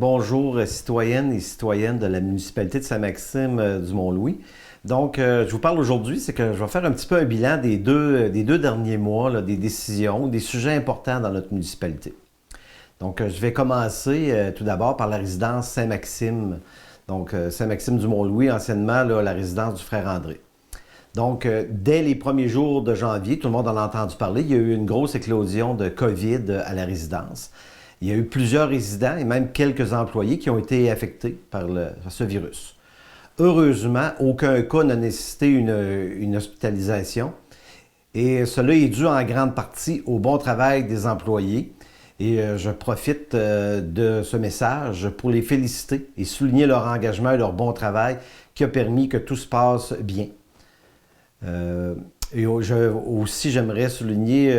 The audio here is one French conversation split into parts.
bonjour citoyennes et citoyennes de la municipalité de Saint-Maxime du Mont-Louis. Donc, je vous parle aujourd'hui, c'est que je vais faire un petit peu un bilan des deux derniers mois, là, des décisions, des sujets importants dans notre municipalité. Donc, je vais commencer tout d'abord par la résidence Saint-Maxime. Donc, Saint-Maxime du Mont-Louis, anciennement là, la résidence du frère André. Donc, dès les premiers jours de janvier, tout le monde en a entendu parler, il y a eu une grosse éclosion de COVID à la résidence. Il y a eu plusieurs résidents et même quelques employés qui ont été affectés par ce virus. Heureusement, aucun cas n'a nécessité une hospitalisation et cela est dû en grande partie au bon travail des employés. Et je profite de ce message pour les féliciter et souligner leur engagement et leur bon travail qui a permis que tout se passe bien. Aussi, j'aimerais souligner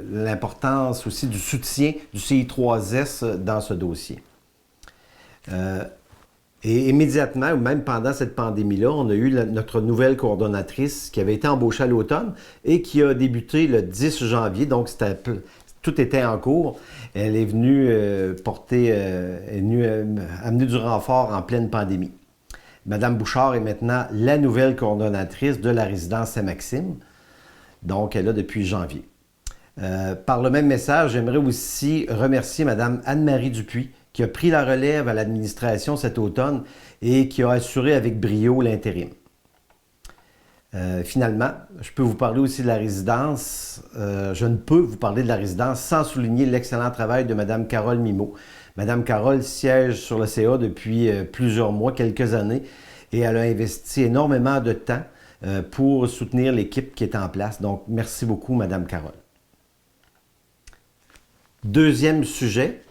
l'importance aussi du soutien du CI3S dans ce dossier. Et immédiatement, ou même pendant cette pandémie-là, on a eu notre nouvelle coordonnatrice qui avait été embauchée à l'automne et qui a débuté le 10 janvier, donc tout était en cours. Elle est venue amener du renfort en pleine pandémie. Madame Bouchard est maintenant la nouvelle coordonnatrice de la résidence Saint-Maxime. Donc, elle est là depuis janvier. Par le même message, j'aimerais aussi remercier Madame Anne-Marie Dupuis, qui a pris la relève à l'administration cet automne et qui a assuré avec brio l'intérim. Finalement, je peux vous parler aussi de la résidence. Je ne peux vous parler de la résidence sans souligner l'excellent travail de Mme Carole Mimeau. Mme Carole siège sur le CA depuis plusieurs mois, quelques années, et elle a investi énormément de temps pour soutenir l'équipe qui est en place. Donc, merci beaucoup, Mme Carole. Deuxième sujet,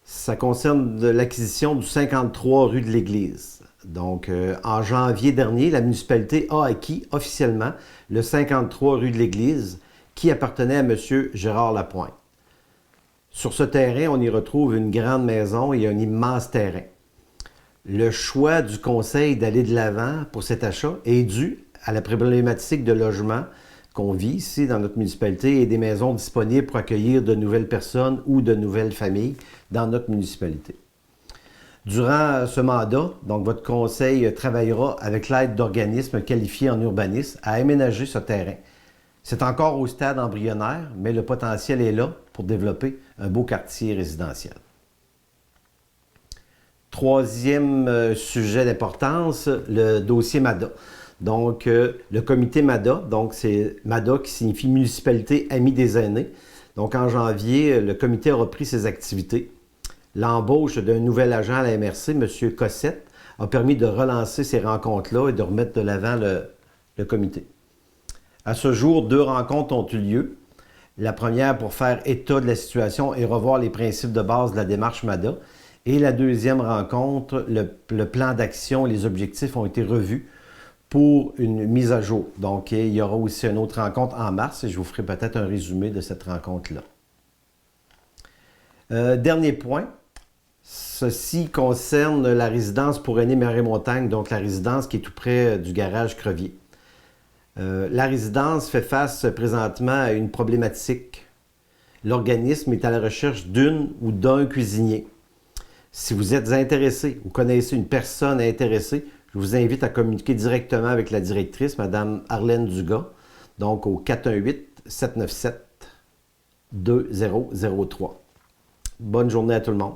ça concerne l'acquisition du 53 rue de l'Église. Donc, en janvier dernier, la municipalité a acquis officiellement le 53 rue de l'Église qui appartenait à M. Gérard Lapointe. Sur ce terrain, on y retrouve une grande maison et un immense terrain. Le choix du conseil d'aller de l'avant pour cet achat est dû à la problématique de logement qu'on vit ici dans notre municipalité et des maisons disponibles pour accueillir de nouvelles personnes ou de nouvelles familles dans notre municipalité. Durant ce mandat, donc votre conseil travaillera avec l'aide d'organismes qualifiés en urbanisme à aménager ce terrain. C'est encore au stade embryonnaire, mais le potentiel est là pour développer un beau quartier résidentiel. Troisième sujet d'importance, le dossier MADA. Donc, le comité MADA, donc c'est MADA qui signifie Municipalité Amis des aînés. Donc, en janvier, le comité a repris ses activités. L'embauche d'un nouvel agent à la MRC, M. Cossette, a permis de relancer ces rencontres-là et de remettre de l'avant le comité. À ce jour, 2 rencontres ont eu lieu. La première pour faire état de la situation et revoir les principes de base de la démarche MADA. Et la deuxième rencontre, le plan d'action et les objectifs ont été revus pour une mise à jour. Donc, il y aura aussi une autre rencontre en mars et je vous ferai peut-être un résumé de cette rencontre-là. Dernier point, ceci concerne la résidence pour aînés Marais-Montagne, donc la résidence qui est tout près du garage Crevier. La résidence fait face présentement à une problématique. L'organisme est à la recherche d'une ou d'un cuisinier. Si vous êtes intéressé ou connaissez une personne intéressée, je vous invite à communiquer directement avec la directrice, Mme Arlène Dugas, donc au 418-797-2003. Bonne journée à tout le monde.